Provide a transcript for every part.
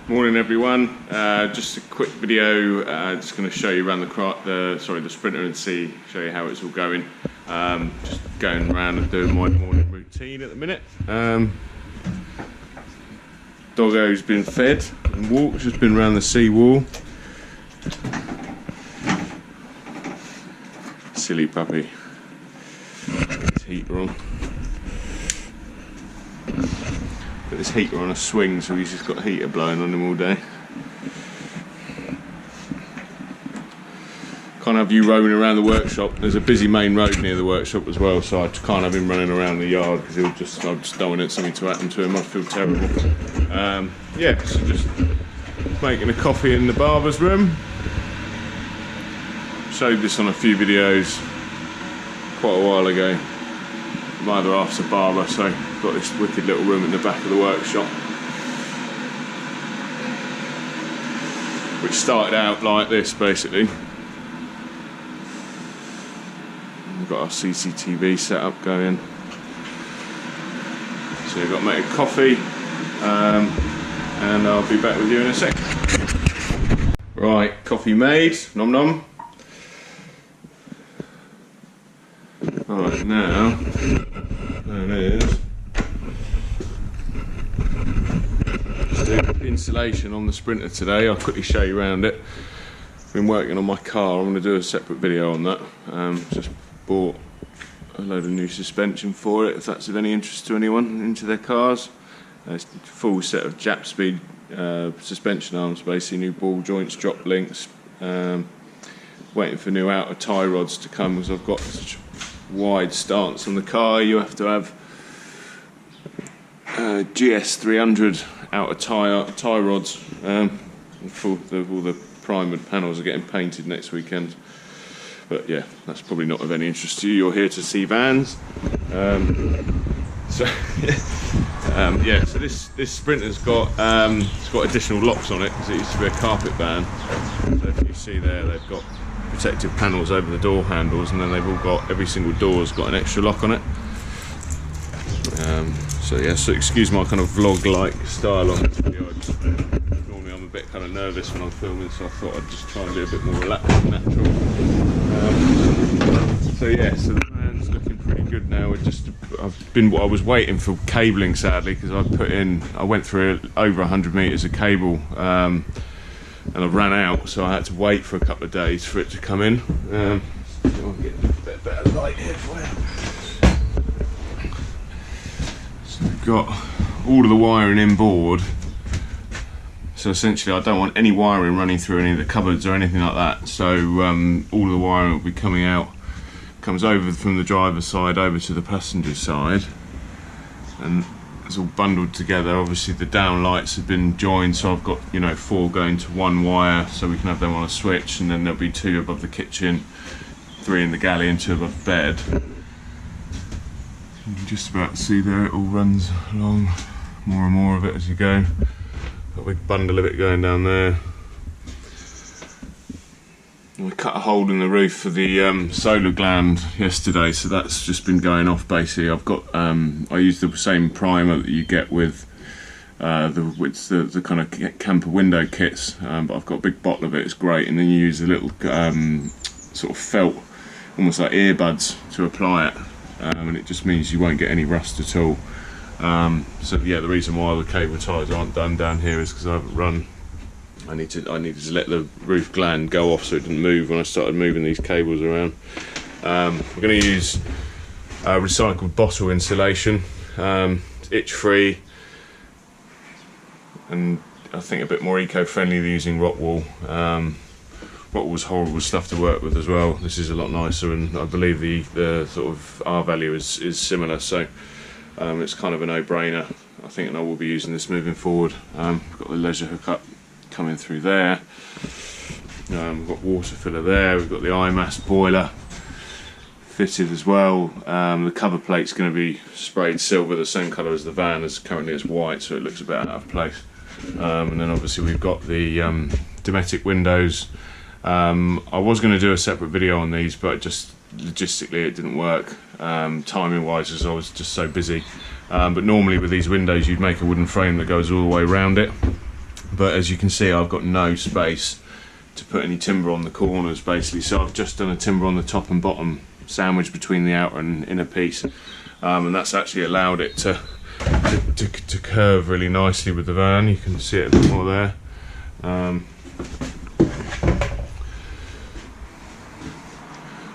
Morning everyone, just a quick video, just going to show you around the Sprinter and show you how it's all going. Just going around and doing my morning routine at the minute. Doggo's been fed and walked, just been around the seawall. Silly puppy. His heater on. Got this heater on a swing, so he's just got a heater blowing on him all day. Can't have you roaming around the workshop. There's a busy main road near the workshop as well, so I can't have him running around the yard because I just don't want something to happen to him. I feel terrible. Yeah, so just making a coffee in the barber's room. Showed this on a few videos quite a while ago. My other half's a barber, so got this wicked little room in the back of the workshop, which started out like this basically. We've got our CCTV setup going, so we've got to make a coffee, and I'll be back with you in a sec. Right, coffee made, nom nom. Alright, now, there it is. Just doing insulation on the Sprinter today. I'll quickly show you around it. Been working on my car. I'm going to do a separate video on that. Just bought a load of new suspension for it, if that's of any interest to anyone into their cars. It's a full set of Jap speed suspension arms, basically new ball joints, drop links. Waiting for new outer tie rods to come because I've got such wide stance on the car. You have to have GS300 outer tie rods. All the primered panels are getting painted next weekend. But yeah, that's probably not of any interest to you. You're here to see vans. Yeah, so this Sprinter's got it's got additional locks on it because it used to be a carpet van. So if you see there, they've got protective panels over the door handles, and then they've all got, every single door's got an extra lock on it. So yeah, so excuse my kind of vlog-like style on this video. Normally I'm a bit kind of nervous when I'm filming, so I thought I'd just try and be a bit more relaxed and natural. So yeah, so the van's looking pretty good now. I was waiting for cabling, sadly, because I went through over 100 metres of cable. And I ran out, so I had to wait for a couple of days for it to come in. I'll get a bit better light here for you. So we've got all of the wiring inboard. So essentially I don't want any wiring running through any of the cupboards or anything like that. So all of the wiring will be coming out, comes over from the driver's side over to the passenger side. And it's all bundled together. Obviously the down lights have been joined, so I've got 4 going to 1 wire, so we can have them on a switch, and then there'll be 2 above the kitchen, 3 in the galley, and 2 above the bed. You can just about see there it all runs along, more and more of it as you go. Got a big bundle of it going down there. We cut a hole in the roof for the solar gland yesterday, so that's just been going off basically. I've got I use the same primer that you get with the kind of camper window kits, but I've got a big bottle of it. It's great, and then you use a little sort of felt, almost like earbuds, to apply it, and it just means you won't get any rust at all. So yeah, the reason why the cable ties aren't done down here is because I haven't run. I needed to let the roof gland go off so it didn't move when I started moving these cables around. We're going to use recycled bottle insulation. It's itch-free, and I think a bit more eco-friendly than using Rockwool. Rockwool's horrible stuff to work with as well. This is a lot nicer, and I believe the sort of R value is similar, so it's kind of a no-brainer. I think I will be using this moving forward. We've got the leisure hookup coming through there. We've got water filler there. We've got the iMass boiler fitted as well. The cover plate's going to be sprayed silver, the same colour as the van, as currently it's white, so it looks a bit out of place. And then obviously we've got the Dometic Windows. I was going to do a separate video on these, but just logistically it didn't work, timing wise, as I was just so busy. But normally with these windows you'd make a wooden frame that goes all the way around it, but as you can see, I've got no space to put any timber on the corners basically, so I've just done a timber on the top and bottom, sandwiched between the outer and inner piece, and that's actually allowed it to curve really nicely with the van. You can see it a bit more there.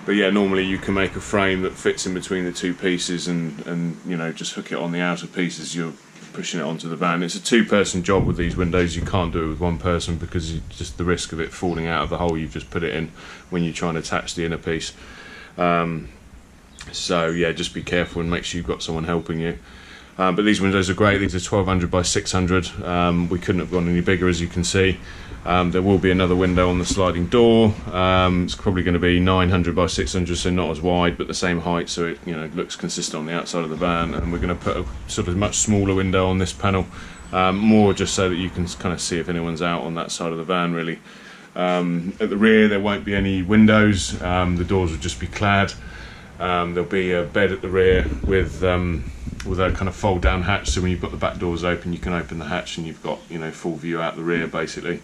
But yeah, normally you can make a frame that fits in between the two pieces and you know, just hook it on the outer pieces. You're pushing it onto the van. It's a two-person job with these windows. You can't do it with one person because just the risk of it falling out of the hole you've just put it in when you're trying to attach the inner piece. So yeah, just be careful and make sure you've got someone helping you. But these windows are great. These are 1200 by 600. We couldn't have gone any bigger, as you can see. There will be another window on the sliding door. It's probably going to be 900 by 600, so not as wide, but the same height, so it, you know, looks consistent on the outside of the van. And we're going to put a sort of much smaller window on this panel, more just so that you can kind of see if anyone's out on that side of the van, really. At the rear, there won't be any windows. The doors will just be clad. There'll be a bed at the rear with a kind of fold down hatch, so when you've got the back doors open you can open the hatch and you've got, you know, full view out the rear basically.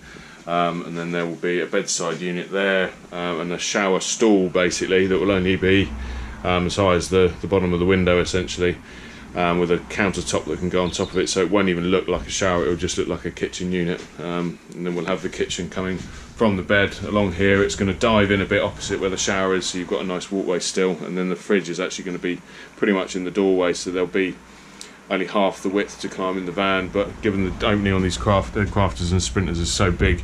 And then there will be a bedside unit there, and a shower stall basically that will only be as high as the bottom of the window essentially, with a countertop that can go on top of it, so it won't even look like a shower, it will just look like a kitchen unit. And then we'll have the kitchen coming from the bed along here. It's going to dive in a bit opposite where the shower is, so you've got a nice walkway still, and then the fridge is actually going to be pretty much in the doorway, so there'll be only half the width to climb in the van. But given the opening on these crafters and sprinters is so big,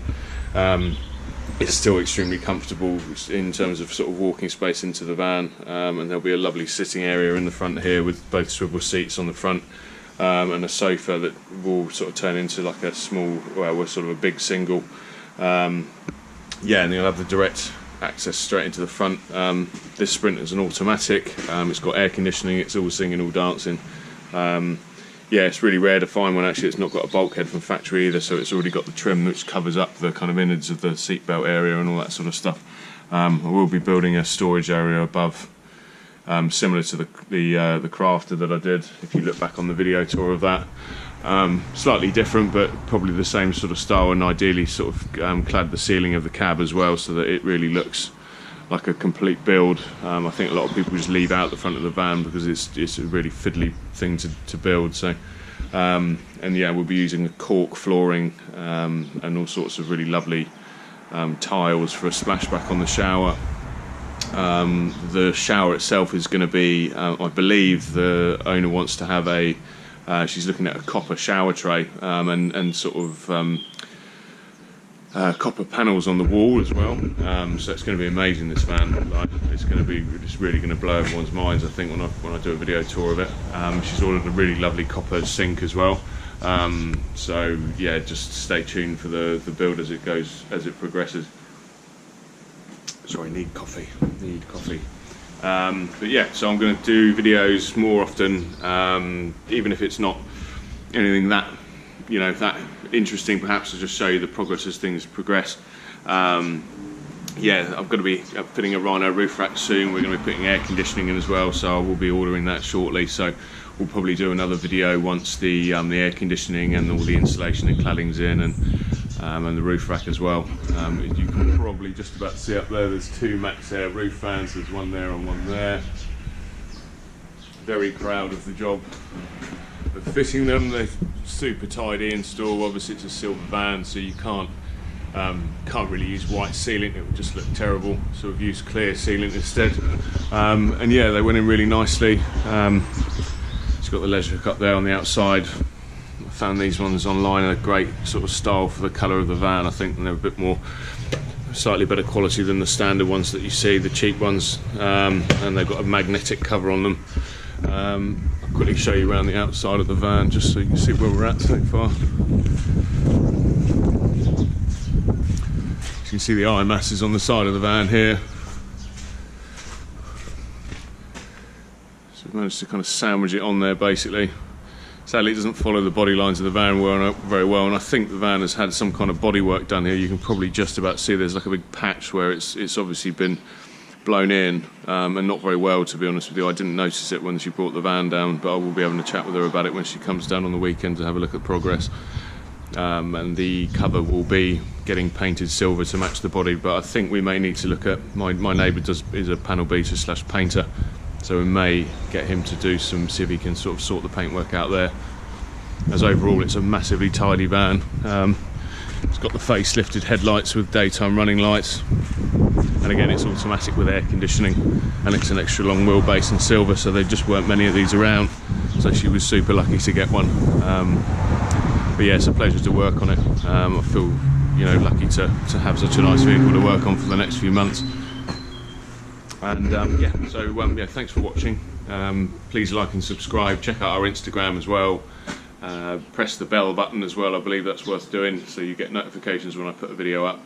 it's still extremely comfortable in terms of sort of walking space into the van, and there'll be a lovely sitting area in the front here with both swivel seats on the front, and a sofa that will sort of turn into like a small, well, sort of a big single. Yeah, and you'll have the direct access straight into the front. This Sprint is an automatic. It's got air conditioning. It's all singing, all dancing. Yeah, it's really rare to find one actually. It's not got a bulkhead from factory either, so it's already got the trim which covers up the kind of innards of the seatbelt area and all that sort of stuff. I will be building a storage area above, similar to the crafter that I did, if you look back on the video tour of that. Slightly different, but probably the same sort of style, and ideally sort of clad the ceiling of the cab as well, so that it really looks like a complete build. I think a lot of people just leave out the front of the van because it's a really fiddly thing to build. So, and yeah, we'll be using a cork flooring and all sorts of really lovely tiles for a splashback on the shower. The shower itself is going to be, I believe the owner wants to have a, she's looking at a copper shower tray, and sort of copper panels on the wall as well. So it's going to be amazing, this van. Like, it's really going to blow everyone's minds, I think, when I do a video tour of it. She's ordered a really lovely copper sink as well. So yeah, just stay tuned for the build as it progresses. Sorry, need coffee. But yeah, so I'm going to do videos more often, even if it's not anything that, you know, that interesting, perhaps to just show you the progress as things progress. Yeah, I'm going to be putting a Rhino roof rack soon. We're going to be putting air conditioning in as well, so I will be ordering that shortly. So we'll probably do another video once the air conditioning and all the insulation and cladding's in, and the roof rack as well. You can probably just about see up there, there's two MAXXAIR roof fans. There's one there and one there. Very proud of the job of fitting them. They're super tidy install. Obviously it's a silver van, so you can't really use white sealant, it would just look terrible, so we've used clear sealant instead. And yeah, they went in really nicely. It's got the leisure hook up there on the outside. I found these ones online, a great sort of style for the colour of the van, I think, and they're a bit more, slightly better quality than the standard ones that you see, the cheap ones, and they've got a magnetic cover on them. I'll quickly show you around the outside of the van just so you can see where we're at so far. You can see the iMass is on the side of the van here. So we've managed to kind of sandwich it on there basically. Sadly it doesn't follow the body lines of the van very well, and I think the van has had some kind of body work done here. You can probably just about see there's like a big patch where it's obviously been blown in, and not very well, to be honest with you. I didn't notice it when she brought the van down, but I will be having a chat with her about it when she comes down on the weekend to have a look at progress. and the cover will be getting painted silver to match the body. But I think we may need to look at, my neighbour is a panel beater / painter, so we may get him to do some, see if he can sort of sort the paintwork out there, as overall it's a massively tidy van. It's got the facelifted headlights with daytime running lights, and again it's automatic with air conditioning, and it's an extra long wheelbase in silver, so there just weren't many of these around, so she was super lucky to get one. But yeah, it's a pleasure to work on it. I feel, you know, lucky to have such a nice vehicle to work on for the next few months. And yeah, so yeah, thanks for watching. Please like and subscribe. Check out our Instagram as well. Press the bell button as well. I believe that's worth doing, so you get notifications when I put a video up.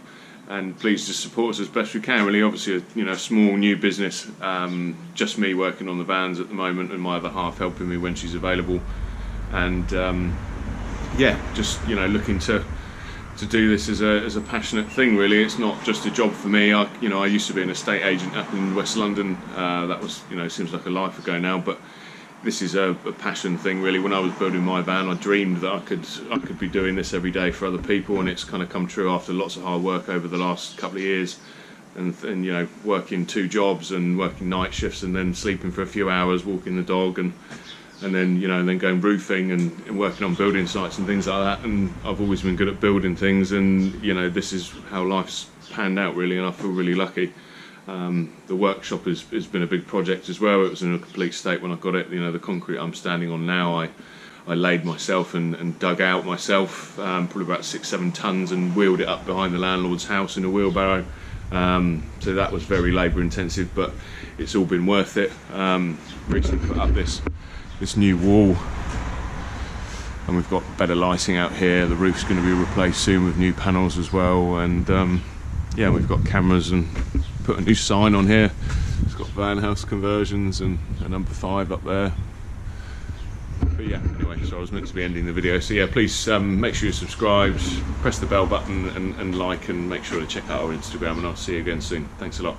And please just support us as best we can. Really, obviously, you know, small new business. Just me working on the vans at the moment, and my other half helping me when she's available. And yeah, just, you know, looking to do this as a passionate thing. Really, it's not just a job for me. I used to be an estate agent up in West London. That was, you know, seems like a life ago now, but this is a passion thing really. When I was building my van, I dreamed that I could be doing this every day for other people, and it's kind of come true after lots of hard work over the last couple of years, and you know, working 2 jobs and working night shifts, and then sleeping for a few hours, walking the dog, and then, you know, and then going roofing and working on building sites and things like that. And I've always been good at building things, and you know, this is how life's panned out really, and I feel really lucky. The workshop has been a big project as well. It was in a complete state when I got it. You know, the concrete I'm standing on now, I laid myself and dug out myself, probably about 6-7 tons, and wheeled it up behind the landlord's house in a wheelbarrow. So that was very labour intensive, but it's all been worth it. Recently put up this new wall, and we've got better lighting out here. The roof's going to be replaced soon with new panels as well, and yeah, we've got cameras and put a new sign on here. It's got Van House Conversions and a number 5 up there. But yeah, anyway, so I was meant to be ending the video. So yeah, please make sure you're subscribed, press the bell button and like, and make sure to check out our Instagram, and I'll see you again soon. Thanks a lot.